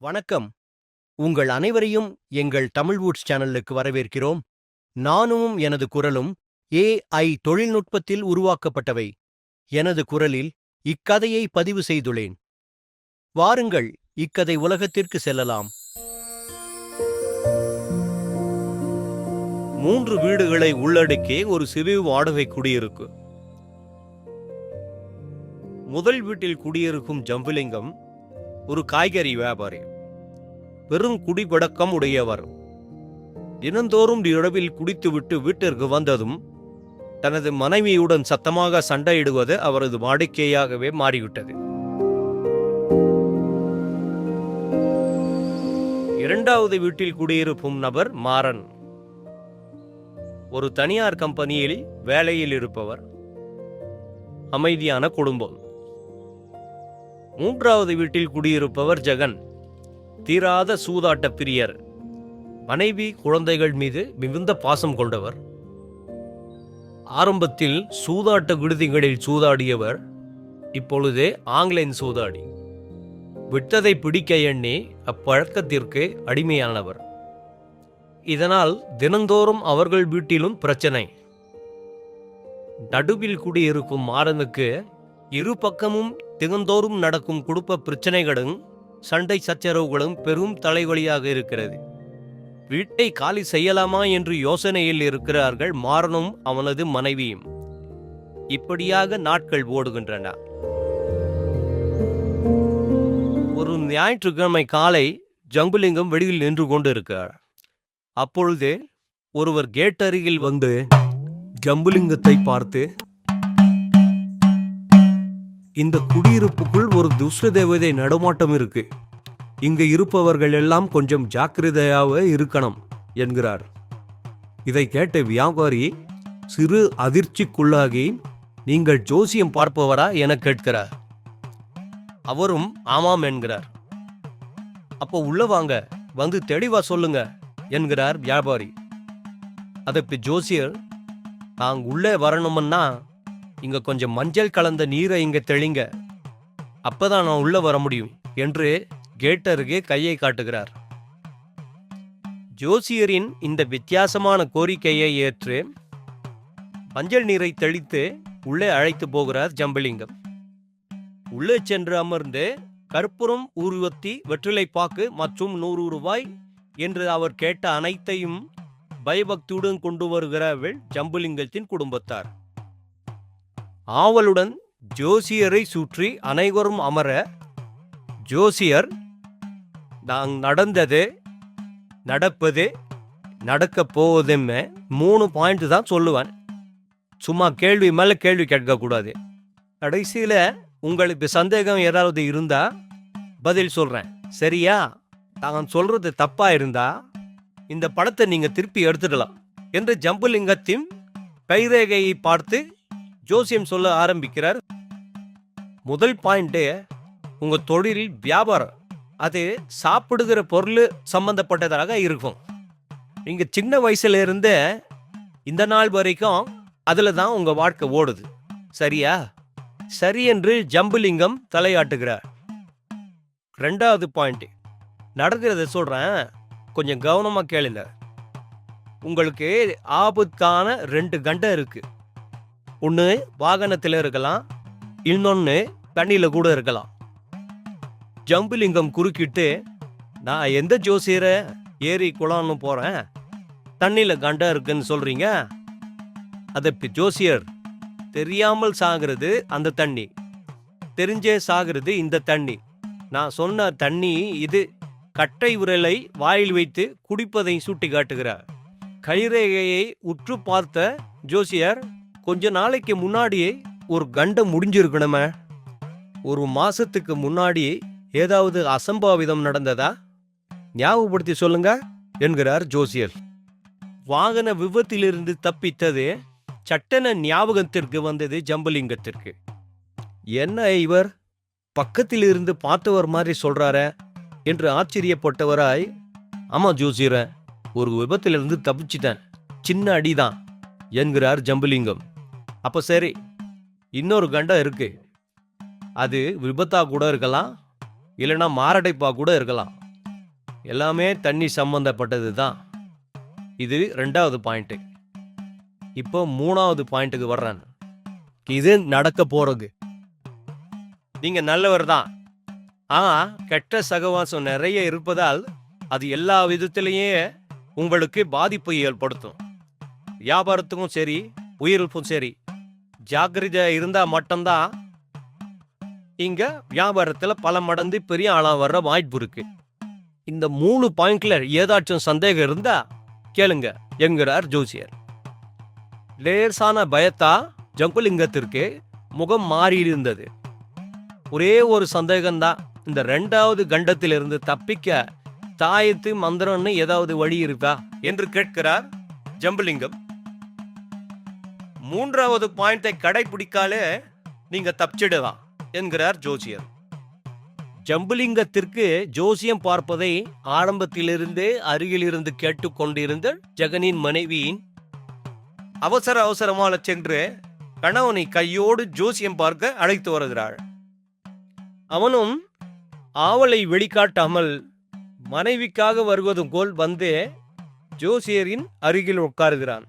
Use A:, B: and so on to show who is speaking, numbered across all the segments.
A: வணக்கம். உங்கள் அனைவரையும் எங்கள் தமிழ் வூட்ஸ் சேனலுக்கு வரவேற்கிறோம். நானும் எனது குரலும் AI தொழில்நுட்பத்தில் உருவாக்கப்பட்டவை. எனது குரலில் இக்கதையை பதிவு செய்துள்ளேன். வாருங்கள், இக்கதை உலகத்திற்கு செல்லலாம். 3 வீடுகளை உள்ளடக்கிய ஒரு சிறு வாடகை குடியிருப்பு. முதல் வீட்டில் குடியிருக்கும் ஜம்புலிங்கம் ஒரு காய்கறி வியாபாரி. பெரும் குடிப்பழக்கம் உடையவர். தினந்தோறும் இரவில் குடித்துவிட்டு வீட்டிற்கு வந்ததும் தனது மனைவியுடன் சத்தமாக சண்டையிடுவது அவரது வாடிக்கையாகவே மாறிவிட்டது. இரண்டாவது வீட்டில் குடியிருக்கும் நபர் மாறன். ஒரு தனியார் கம்பெனியில் வேலையில் இருப்பவர். அமைதியான குடும்பம். மூன்றாவது வீட்டில் குடியிருப்பவர் ஜெகன். தீராத சூதாட்ட பிரியர். மனைவி குழந்தைகள் மீது மிகுந்த பாசம் கொண்டவர். ஆரம்பத்தில் சூதாட்ட விடுதிகளில் சூதாடியவர் இப்பொழுதே ஆன்லைன் சூதாடி. விட்டதை பிடிக்க எண்ணி அப்பழக்கத்திற்கு அடிமையானவர். இதனால் தினந்தோறும் அவர்கள் வீட்டிலும் பிரச்சனை. நடுவில் குடியிருக்கும் மாறனுக்கு இரு பக்கமும் தினந்தோறும் நடக்கும் குடும்ப பிரச்சனைகளும் சண்டை சச்சரவுகளும் பெரும் தலைவலியாக இருக்கிறது. வீட்டை காலி செய்யலாமா என்று யோசனையில் இருக்கிறார்கள் மாறனும் அவனது மனைவியும். இப்படியாக நாட்கள் ஓடுகின்றன. ஒரு ஞாயிற்றுக்கிழமை காலை ஜம்புலிங்கம் வெளியில் நின்று கொண்டு இருக்கிறார். அப்பொழுது ஒருவர் கேட் அருகில் வந்து ஜம்புலிங்கத்தை பார்த்து, இந்த குடியிருப்புக்குள் ஒரு துஷ்ட தேவதை நடமாட்டம் இருக்கு. இங்க இருப்பவர்கள் எல்லாம் கொஞ்சம் ஜாக்கிரதையாக இருக்கணும் என்கிறார். இதை கேட்ட வியாபாரி சிறு அதிர்ச்சிக்குள்ளாகி, நீங்கள் ஜோசியம் பார்ப்பவரா என கேட்கிறார். அவரும் ஆமாம் என்கிறார். அப்போ உள்ள வாங்க, வந்து தெளிவா சொல்லுங்க என்கிறார் வியாபாரி. அதற்கு ஜோசியர், நாங்க உள்ளே வரணும்னா இங்க கொஞ்சம் மஞ்சள் கலந்த நீரை இங்க தெளிங்க, அப்பதான் நான் உள்ள வர முடியும் என்று கேட் அருகே கையை காட்டுகிறார். ஜோசியரின் இந்த வித்தியாசமான கோரிக்கையை ஏற்று மஞ்சள் நீரை தெளித்து உள்ளே அழைத்து போகிறார் ஜம்புலிங்கம். உள்ளே சென்று அமர்ந்து கற்பூரம், ஊதுவத்தி, வெற்றிலைப்பாக்கு மற்றும் 100 ரூபாய் என்று அவர் கேட்ட அனைத்தையும் பயபக்தியுடன் கொண்டு வருகிறார்கள் ஜம்புலிங்கத்தின் குடும்பத்தார். ஆவலுடன் ஜோசியரை சுற்றி அனைவரும் அமர, ஜோசியர், நான் நடந்தது, நடப்பது, நடக்கப் போவதுமே 3 பாயிண்ட் தான் சொல்லுவேன். சும்மா கேள்வி மேல கேள்வி கேட்கக்கூடாது. கடைசியில உங்களுக்கு சந்தேகம் ஏதாவது இருந்தா பதில் சொல்றேன், சரியா? நான் சொல்றது தப்பா இருந்தா இந்த படத்தை நீங்க திருப்பி எடுத்துடலாம் என்று ஜம்புலிங்கத்தின் கைரேகையை பார்த்து ஜோசியம் சொல்ல ஆரம்பிக்கிறார். முதல் பாயிண்ட், உங்க தொழில் வியாபாரம், அது சாப்பிடுகிற பொருள் சம்பந்தப்பட்டதாக இருக்கும். நீங்க சின்ன வயசுல இருந்து இந்த நாள் வரைக்கும் அதுல தான் உங்க வாழ்க்கை ஓடுது, சரியா? சரி என்று ஜம்புலிங்கம் தலையாட்டுகிறார். ரெண்டாவது பாயிண்ட், நடக்கிறத சொல்றேன், கொஞ்சம் கவனமா கேளுங்க. உங்களுக்கு ஆபத்தான 2 கண்டம் இருக்கு. ஒன்று வாகனத்தில் இருக்கலாம், இன்னொன்று தண்ணியில் கூட இருக்கலாம். ஜம்புலிங்கம் குறுக்கிட்டு, நான் எந்த ஜோசியரை ஏரி குளம்னு போகிறேன், தண்ணியில் கண்டம் இருக்குன்னு சொல்கிறீங்க? அதற்கு ஜோசியர், தெரியாமல் சாகிறது அந்த தண்ணி, தெரிஞ்சே சாகிறது இந்த தண்ணி. நான் சொன்ன தண்ணி இது. கட்டை விரலை வாயில் வைத்து குடிப்பதை சுட்டி காட்டுகிறார். கைரேகையை உற்று பார்த்த ஜோசியர், கொஞ்ச நாளைக்கு முன்னாடியே ஒரு கண்டம் முடிஞ்சிருக்கணுமே, 1 மாசத்துக்கு முன்னாடி ஏதாவது அசம்பாவிதம் நடந்ததா? ஞாபகப்படுத்தி சொல்லுங்க என்கிறார் ஜோசியர். வாகன விபத்திலிருந்து தப்பித்தது சட்டென ஞாபகத்திற்கு வந்தது ஜம்புலிங்கத்திற்கு. என்ன இவர் பக்கத்தில் இருந்து பார்த்தவர் மாதிரி சொல்றார என்று ஆச்சரியப்பட்டவராய், ஆமா ஜோசியர, ஒரு விபத்திலிருந்து தப்பிச்சிட்டேன், சின்ன அடிதான் என்கிறார் ஜம்புலிங்கம். அப்ப சரி, இன்னொரு கண்டம் இருக்கு, அது விபத்தா கூட இருக்கலாம், இல்லைன்னா மாரடைப்பா கூட இருக்கலாம் எல்லாமே தண்ணி சம்பந்தப்பட்டது தான். இது 2வது பாயிண்ட். இப்போ 3வது பாயிண்ட்டுக்கு வர்றேன். இது நடக்க போறது. நீங்க நல்லவர் தான், ஆனா கெட்ட சகவாசம் நிறைய இருப்பதால் அது எல்லா விதத்திலேயே உங்களுக்கு பாதிப்பை ஏற்படுத்தும். வியாபாரத்துக்கும் சரி, உயிருக்கும் சரி, ஜாக்கிரதை இருந்தா மட்டும்தான் இங்க வியாபாரத்துல பல மடங்கு பெரிய ஆளா வர்ற வாய்ப்பு இருக்கு. இந்த 3 பாயிண்ட்ல ஏதாச்சும் சந்தேகம் இருந்தா கேளுங்க என்கிறார் ஜோசியர். லேசான பயத்தா ஜம்புலிங்கத்திற்கு முகம் மாறி இருந்தது. ஒரே ஒரு சந்தேகம்தான், இந்த 2வது கண்டத்திலிருந்து தப்பிக்க தாயத்து மந்திரம்னு ஏதாவது வழி இருக்கா என்று கேட்கிறார் ஜம்புலிங்கம். 3வது பாயிண்டை கடைபிடிக்காலே நீங்க தப்பிச்சிடலாம் என்கிறார் ஜோசியர். ஜம்புலிங்கத்திற்கு ஜோசியம் பார்ப்பதை ஆரம்பத்திலிருந்தே அருகிலிருந்து கேட்டுக்கொண்டிருந்த ஜெகனின் மனைவியின் அவசரமாக சென்று கணவனை கையோடு ஜோசியம் பார்க்க அழைத்து வருகிறாள். அவனும் ஆவலை வெளிக்காட்டாமல் மனைவிக்காக வருவதும் போல் வந்து ஜோசியரின் அருகில் உட்காருகிறான்.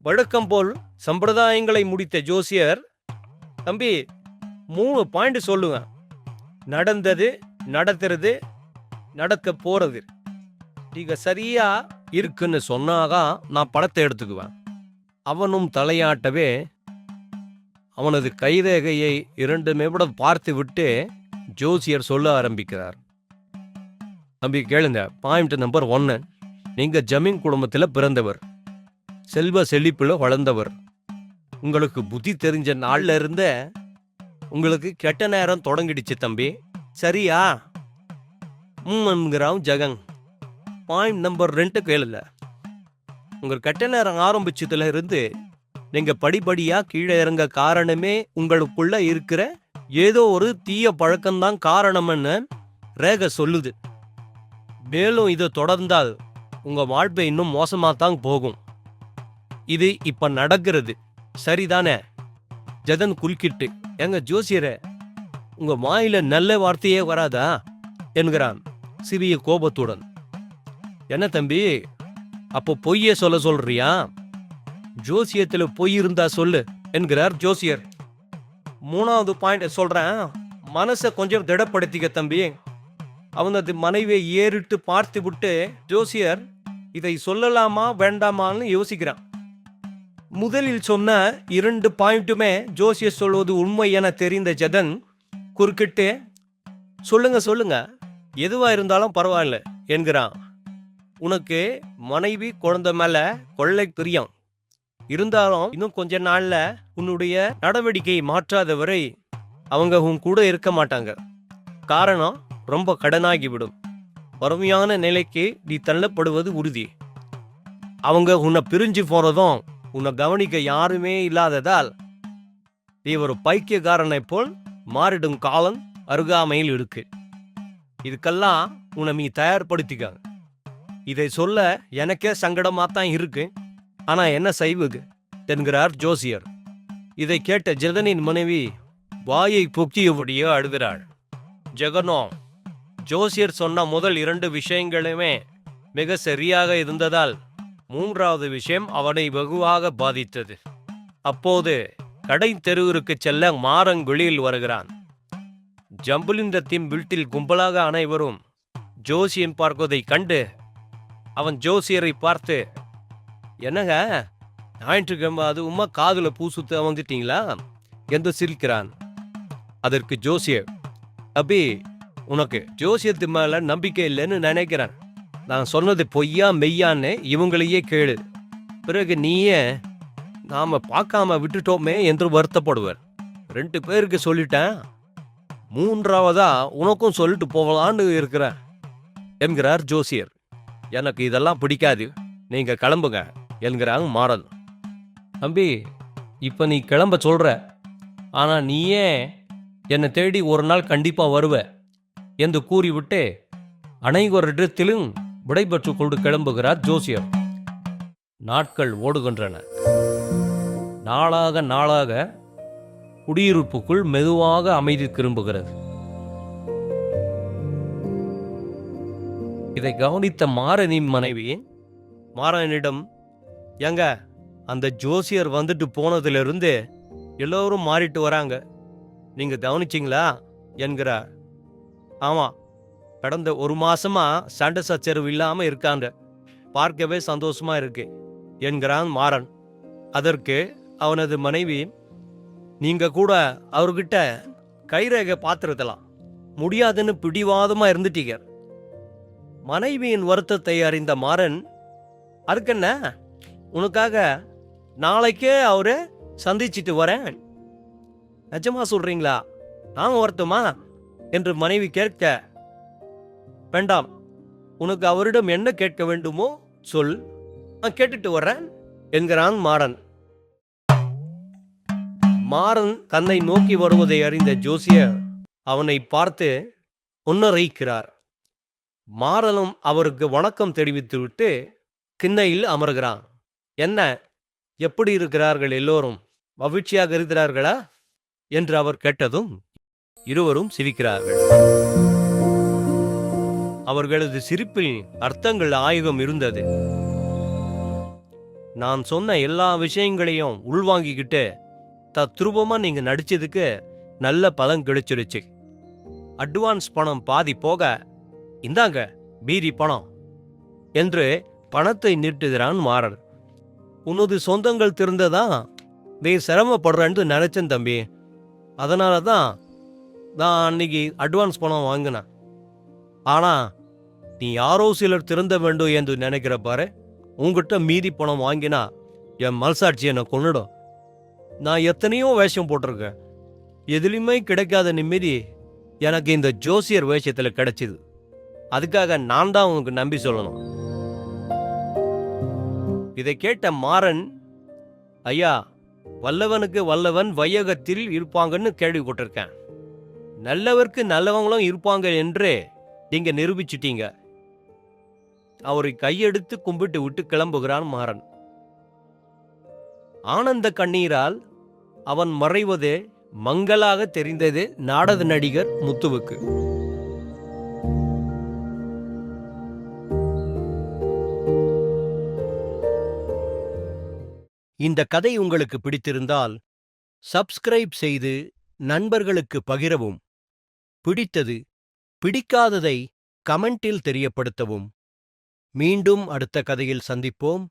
A: வழக்கம் போல் சம்பிரதாயங்களை முடித்த ஜோசியர், தம்பி 3 பாயிண்ட் சொல்லுவேன், நடந்தது, நடத்துறது, நடக்க போறது. நீங்க சரியா இருக்குன்னு சொன்னாதான் நான் படத்தை எடுத்துக்குவேன். அவனும் தலையாட்டவே அவனது கைரேகையை 2 நிமிடம் பார்த்து விட்டு ஜோசியர் சொல்ல ஆரம்பிக்கிறார். தம்பி கேளுங்க, பாயிண்ட் நம்பர் 1, நீங்க ஜமீன் குடும்பத்தில் பிறந்தவர், செல்வ செழிப்புல வளர்ந்தவர். உங்களுக்கு புத்தி தெரிஞ்ச நாள்ல இருந்த உங்களுக்கு கெட்ட நேரம் தொடங்கிடுச்சு தம்பி, சரியா? என்கிறான் ஜெகன். பாயிண்ட் நம்பர் 2 கேளுங்க. உங்க கெட்ட நேரம் ஆரம்பிச்சதுல இருந்து நீங்க படிப்படியா கீழே இறங்க காரணமே உங்களுக்குள்ள இருக்கிற ஏதோ ஒரு தீய பழக்கம்தான் காரணம்னு ரேகை சொல்லுது. மேலும் இது தொடர்ந்தால் உங்க வாழ்க்கை இன்னும் மோசமாத்தான் போகும். இது இப்ப நடக்கிறது, சரிதானே? ஜெகன் குறுக்கிட்டு, எங்க ஜோசியரே, உங்க வாயில நல்ல வார்த்தையே வராதா என்கிறான் சிறிய கோபத்துடன். என்ன தம்பி, அப்போ பொய்யே சொல்றியா? ஜோசியத்துல பொய் இருந்தா சொல்லு என்கிறார் ஜோசியர். 3வது பாயிண்ட் சொல்றேன், மனசை கொஞ்சம் திடப்படுத்திக்க தம்பி. அவனது மனைவியை ஏறிட்டு பார்த்து விட்டு ஜோசியர் இதை சொல்லலாமா வேண்டாமான்னு யோசிக்கிறான். முதலில் சொன்ன 2 பாயிண்ட்டுமே ஜோசியர் சொல்வது உண்மை என தெரிந்த ஜெகன் குறுக்கிட்டு, சொல்லுங்க, எதுவா இருந்தாலும் பரவாயில்ல என்கிறான். உனக்கு மனைவி குழந்தை மேல கொள்ளை பிரியம் இருந்தாலும் இன்னும் கொஞ்ச நாள்ல உன்னுடைய நடவடிக்கையை மாற்றாதவரை அவங்க உன் கூட இருக்க மாட்டாங்க. காரணம், ரொம்ப கடனாகிவிடும். வறுமையான நிலைக்கு நீ தள்ளப்படுவது உறுதி. அவங்க உன்னை பிரிஞ்சு போறதும் உன்னை கவனிக்க யாருமே இல்லாததால் நீ ஒரு பைத்தியக்காரனை போல் மாறிடும் காலம் அருகாமையில் இருக்கு. இதுக்கெல்லாம் உன்னை நீ தயார்படுத்திக்க. இதை சொல்ல எனக்கே சங்கடமாத்தான் இருக்கு, ஆனா என்ன செய்வது என்கிறார் ஜோசியர். இதை கேட்ட ஜெகனின் மனைவி வாயை பொக்கியபடியே அழுகிறாள். ஜெகனோ, ஜோசியர் சொன்ன முதல் 2 விஷயங்களுமே மிக சரியாக இருந்ததால் 3வது விஷயம் அவனை வெகுவாக பாதித்தது. அப்போது கடை தெருவிற்கு செல்ல மாறன் வெளியில் வருகிறான். ஜம்புலிங்கத்தின் வீட்டில் கும்பலாக அனைவரும் ஜோசியம் பார்ப்பதை கண்டு அவன் ஜோசியரை பார்த்து, என்னங்க ஞாயிற்றுக்கிழமை அது உமா காதுல பூசுத்த வந்துட்டீங்களா என்று சிரிக்கிறான். அதற்கு ஜோசியர், அபி உனக்கு ஜோசியத்து மேல நம்பிக்கை இல்லைன்னு நினைக்கிறேன். நான் சொன்னது பொய்யா மெய்யான்னு இவங்களையே கேளு. பிறகு நீயே நாம பார்க்காம விட்டுட்டோமே என்று வருத்தப்படுவர். 2 பேருக்கு சொல்லிட்டேன், 3வதா உனக்கும் சொல்லிட்டு போகலான்னு இருக்கிறேன் என்கிறார் ஜோசியர். எனக்கு இதெல்லாம் பிடிக்காது, நீங்க கிளம்புங்க என்கிறாங்க மாறன். தம்பி, இப்ப நீ கிளம்ப சொல்ற, ஆனா நீயே என்னை தேடி ஒரு நாள் கண்டிப்பா வருவ என்று கூறிவிட்டு அனைவரிடத்திலும் விடைபெற்றுக் கொண்டு கிளம்புகிறார் ஜோசியர். நாட்கள் ஓடுகின்றன. நாளாக குடியிருப்புக்குள் மெதுவாக அமைதி திரும்புகிறது. இதை கவனித்த மாறனின் மனைவி மாறனிடம், ஏங்க, அந்த ஜோசியர் வந்துட்டு போனதிலிருந்து எல்லோரும் மாறிட்டு வராங்க, நீங்க கவனிச்சிங்களா என்கிறார். ஆமா, கடந்த 1 மாசமா சண்டை சச்சரவு இல்லாம இருக்காங்க, பார்க்கவே சந்தோஷமா இருக்கு என்கிறான் மாறன். அதற்கு அவனது மனைவி, நீங்க கூட அவர்கிட்ட கைரேகை பார்த்துருக்கலாம், முடியாதுன்னு பிடிவாதமா இருந்துட்டீங்க. மனைவியின் வருத்தத்தை அறிந்த மாறன், அதுக்கென்ன, உனக்காக நாளைக்கே அவரை சந்திச்சிட்டு வரேன். நிஜமா சொல்றீங்களா? நான் வருத்தமா என்று மனைவி கேட்க, வேண்டாம், உனக்கு அவரிடம் என்ன கேட்க வேண்டுமோ சொல், நான் கேட்டுட்டு வர்றேன் என்கிறான் மாறன். மாறன் தன்னை நோக்கி வருவதை அறிந்த ஜோசியர் அவனை பார்த்து உன்னரைக்கிறார். மாறனும் அவருக்கு வணக்கம் தெரிவித்துவிட்டு திண்ணையில் அமர்கிறான். என்ன, எப்படி இருக்கிறார்கள் எல்லோரும்? மகிழ்ச்சியாக இருக்கிறார்களா என்று அவர் கேட்டதும் இருவரும் சிரிக்கிறார்கள். அவர்களது சிரிப்பில் அர்த்தங்கள் ஆயுதம் இருந்தது. நான் சொன்ன எல்லா விஷயங்களையும் உள்வாங்கிக்கிட்டு தத்ரூபமா நீங்க நடிச்சதுக்கு நல்ல பலன் கிடைச்சிருச்சு. அட்வான்ஸ் பணம் பாதி போக, இந்தாங்க மீதி பணம் என்று பணத்தை நீட்டுகிறான் மாறன். உனது சொந்தங்கள் திருந்ததா நீ சிரமப்படுறன்னு நினைச்சேன் தம்பி, அதனால தான் நான் அன்னைக்கு அட்வான்ஸ் பணம் வாங்கினேன். ஆனா நீ யாரோ சிலர் திருந்த வேண்டும் என்று நினைக்கிற பாரு, உங்ககிட்ட மீதி பணம் வாங்கினா என் மனசாட்சி என்னை கொன்னுடும். நான் எத்தனையோ வேஷம் போட்டிருக்கேன், எதுலையுமே கிடைக்காத நிம்மதி எனக்கு இந்த ஜோசியர் வேஷத்துல கிடைச்சிது. அதுக்காக நான் தான் உனக்கு நம்பி சொல்லணும். இதை கேட்ட மாறன், ஐயா, வல்லவனுக்கு வல்லவன் வையகத்தில் இருப்பாங்கன்னு கேள்விப்பட்டிருக்கேன், நல்லவருக்கு நல்லவங்களும் இருப்பாங்க என்று நீங்க நிரூபிச்சிட்டீங்க. அவரை கையெடுத்து கும்பிட்டு விட்டு கிளம்புகிறான் மாறன். ஆனந்த கண்ணீரால் அவன் மறைவதே மங்கலாக தெரிந்தது நாடக நடிகர் முத்துவுக்கு. இந்த கதை உங்களுக்கு பிடித்திருந்தால் சப்ஸ்கிரைப் செய்து நண்பர்களுக்கு பகிரவும். பிடித்தது பிடிக்காததை கமெண்டில் தெரியப்படுத்தவும். மீண்டும் அடுத்த கதையில் சந்திப்போம்.